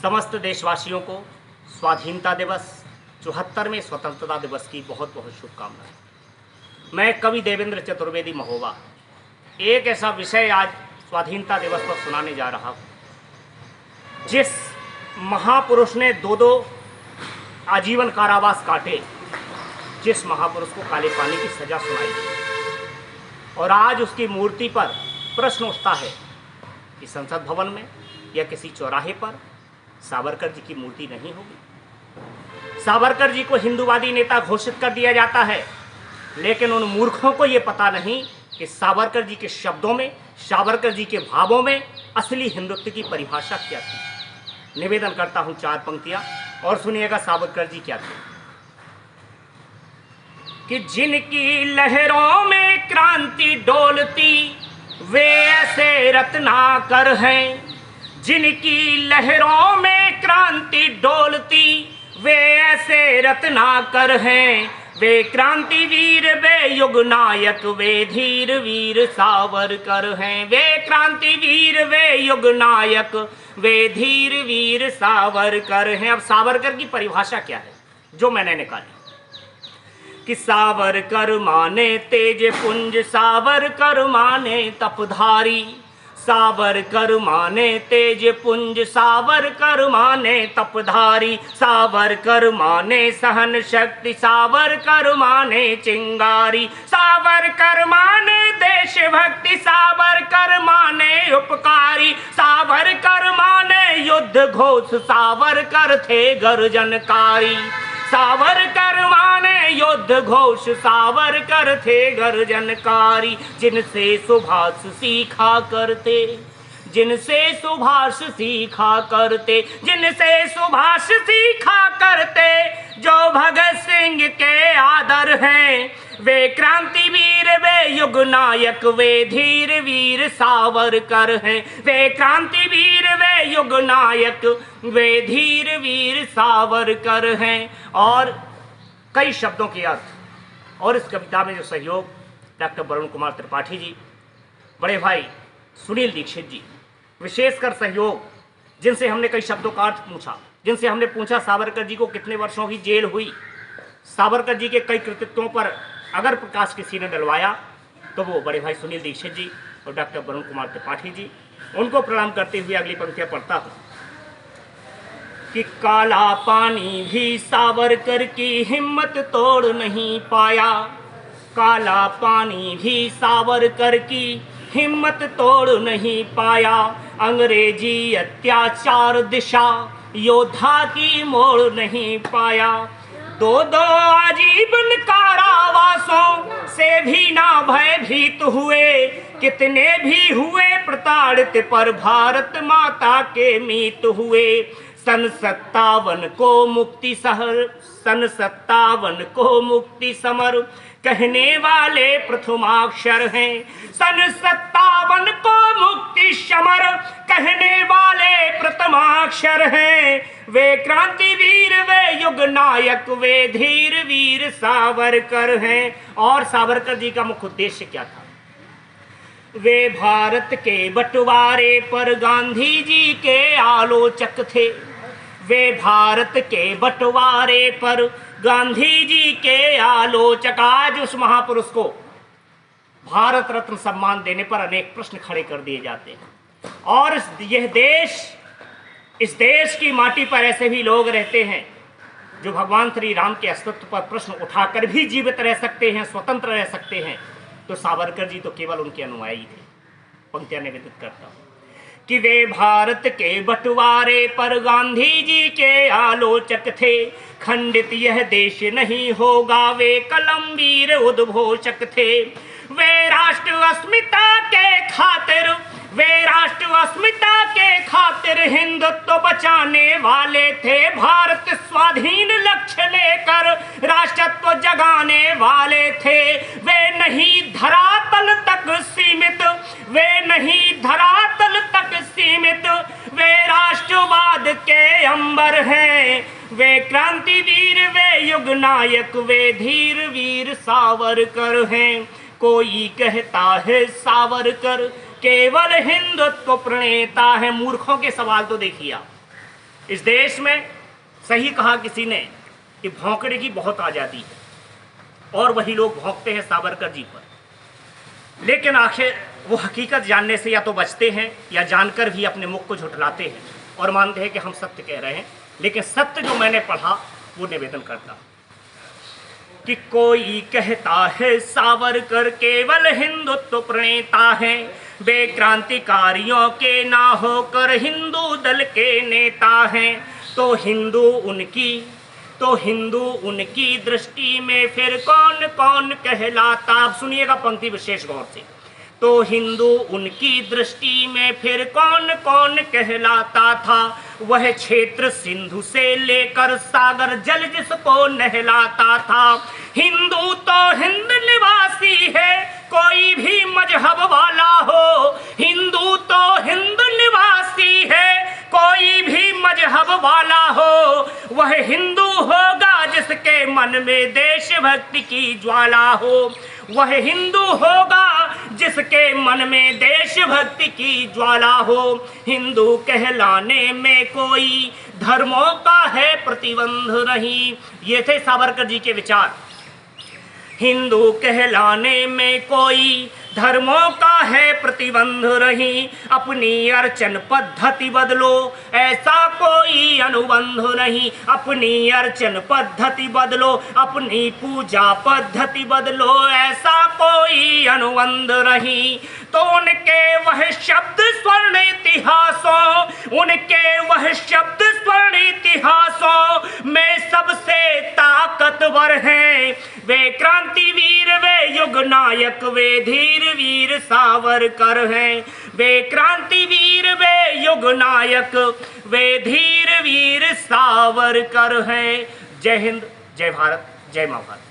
समस्त देशवासियों को स्वाधीनता दिवस 74वें स्वतंत्रता दिवस की बहुत बहुत शुभकामनाएं। मैं कवि देवेंद्र चतुर्वेदी महोबा एक ऐसा विषय आज स्वाधीनता दिवस पर सुनाने जा रहा हूँ जिस महापुरुष ने दो आजीवन कारावास काटे, जिस महापुरुष को काले पानी की सजा सुनाई गई, और आज उसकी मूर्ति पर प्रश्न उठता है कि संसद भवन में या किसी चौराहे पर सावरकर जी की मूर्ति नहीं होगी। सावरकर जी को हिंदूवादी नेता घोषित कर दिया जाता है, लेकिन उन मूर्खों को यह पता नहीं कि सावरकर जी के शब्दों में, सावरकर जी के भावों में असली हिंदुत्व की परिभाषा क्या थी। निवेदन करता हूं 4 पंक्तियां और सुनिएगा सावरकर जी क्या थे। कि जिनकी लहरों में क्रांति डोलती वे ऐसे रत्नाकर हैं, जिनकी लहरों में क्रांति डोलती वे ऐसे रत्नाकर हैं, वे क्रांतिवीर वे युग नायक वे धीर वीर सावरकर हैं, वे क्रांतिवीर वे युग नायक वे धीर वीर सावरकर हैं। अब सावरकर की परिभाषा क्या है जो मैंने निकाली कि सावरकर माने तेज पुंज, सावरकर माने तपधारी, सावरकर माने तेज पुंज, सावरकर माने तपधारी, सावरकर माने सहन शक्ति, सावरकर माने चिंगारी, सावरकर माने देशभक्ति, सावरकर माने उपकारी, सावरकर माने युद्ध घोष, सावरकर थे गर्जनकारी, सावरकर माने युद्ध घोष, सावरकर थे गर्जनकारी। जिनसे सुभाष सीखा करते, जिनसे सुभाष सीखा करते, जिनसे सुभाष सीखा करते, जो भगत सिंह के आदर हैं, वे क्रांतिवीर वे युग नायक वे धीर वीर सावरकर हैं, वे क्रांतिवीर वे युग नायक वे धीर वीर सावरकर हैं। और कई शब्दों के अर्थ और इस कविता में जो सहयोग डॉक्टर वरुण कुमार त्रिपाठी जी, बड़े भाई सुनील दीक्षित जी, विशेषकर सहयोग, जिनसे हमने कई शब्दों का अर्थ पूछा, जिनसे हमने पूछा सावरकर जी को कितने वर्षों की जेल हुई, सावरकर जी के कई कृतित्वों पर अगर प्रकाश किसी ने डलवाया तो वो बड़े भाई सुनील दीक्षित जी और डॉक्टर वरुण कुमार त्रिपाठी जी। उनको प्रणाम करते हुए अगली पंक्तियां पढ़ता हूं कि काला पानी भी सावरकर की हिम्मत तोड़ नहीं पाया, काला पानी भी सावरकर की हिम्मत तोड़ नहीं पाया, अंग्रेजी अत्याचार दिशा योद्धा की मोड़ नहीं पाया, दो आजीवन कारावासों से भी ना भयभीत हुए, कितने भी हुए प्रताड़ित पर भारत माता के मीत हुए, सन 57 को मुक्ति सहर, सन 57 को मुक्ति समर कहने वाले प्रथमाक्षर हैं, सन 57 को मुक्ति समर कहने वाले प्रथमाक्षर हैं, वे क्रांतिवीर वे युग नायक वे धीर वीर सावरकर हैं। और सावरकर जी का मुख्य उद्देश्य क्या था? वे भारत के बंटवारे पर गांधी जी के आलोचक थे, वे भारत के बंटवारे पर गांधी जी के आलोचक। आज उस महापुरुष को भारत रत्न सम्मान देने पर अनेक प्रश्न खड़े कर दिए जाते हैं, और इस देश की माटी पर ऐसे भी लोग रहते हैं जो भगवान श्री राम के अस्तित्व पर प्रश्न उठाकर भी जीवित रह सकते हैं, स्वतंत्र रह सकते हैं। तो सावरकर जी तो केवल उनके अनुयायी थे। पंक्तियां निवेदित करता हूं कि वे भारत के बंटवारे पर गांधी जी के आलोचक थे, खंडित यह देश नहीं होगा वे कलमवीर उद्घोषक थे, वे राष्ट्र अस्मिता के खातिर, वे राष्ट्र अस्मिता के खातिर हिंदुत्व बचाने वाले थे, भारत स्वाधीन लक्ष्य लेकर राष्ट्रत्व जगाने वाले थे, वे नहीं धरातल तक सीमित, वे नहीं धरातल तक सीमित, वे राष्ट्रवाद के अंबर हैं, वे क्रांतिवीर वे युग नायक वे धीर वीर सावरकर हैं। कोई कहता है सावरकर केवल हिंदुत्व प्रणेता है। मूर्खों के सवाल तो देखिए आप, इस देश में सही कहा किसी ने कि भौंकने की बहुत आज़ादी है और वही लोग भौंकते हैं सावरकर जी पर, लेकिन आखिर वो हकीकत जानने से या तो बचते हैं या जानकर भी अपने मुख को झुठलाते हैं और मानते हैं कि हम सत्य कह रहे हैं। लेकिन सत्य जो मैंने पढ़ा वो निवेदन करता कि कोई कहता है सावरकर केवल हिंदुत्व प्रणेता है, वे क्रांतिकारियों के ना होकर हिंदू दल के नेता हैं। तो हिंदू उनकी दृष्टि में फिर कौन कौन कहलाता। अब सुनिएगा पंक्ति विशेष गौर से। तो हिंदू उनकी दृष्टि में फिर कौन कौन कहलाता था, वह क्षेत्र सिंधु से लेकर सागर जल जिसको नहलाता था। हिंदू तो हिंद निवासी है, कोई भी मजहब वाला हो। हिंदू तो हिंद निवासी है, कोई भी मजहब वाला हो। वह हिंदू होगा जिसके मन में देशभक्ति की ज्वाला हो। वह हिंदू होगा जिसके मन में देशभक्ति की ज्वाला हो। हिंदू कहलाने में कोई धर्मों का है प्रतिबंध नहीं। ये थे सावरकर जी के विचार। हिंदू कहलाने में कोई धर्मों का है प्रतिबंध नहीं। अपनी अर्चन पद्धति बदलो, ऐसा कोई अनुबंध नहीं। अपनी अर्चन पद्धति बदलो, अपनी पूजा पद्धति बदलो, ऐसा कोई अनुबंध नहीं। तो उनके वह शब्द स्वर्ण इतिहासों, उनके वह शब्द स्वर्ण इतिहासों में सबसे ताकतवर हैं। वे क्रांतिवीर, वे युग नायक, वे धीर वीर सावरकर हैं। वे क्रांतिवीर, वे युग नायक, वे धीर वीर सावरकर हैं। जय हिंद, जय भारत, जय मां भारत।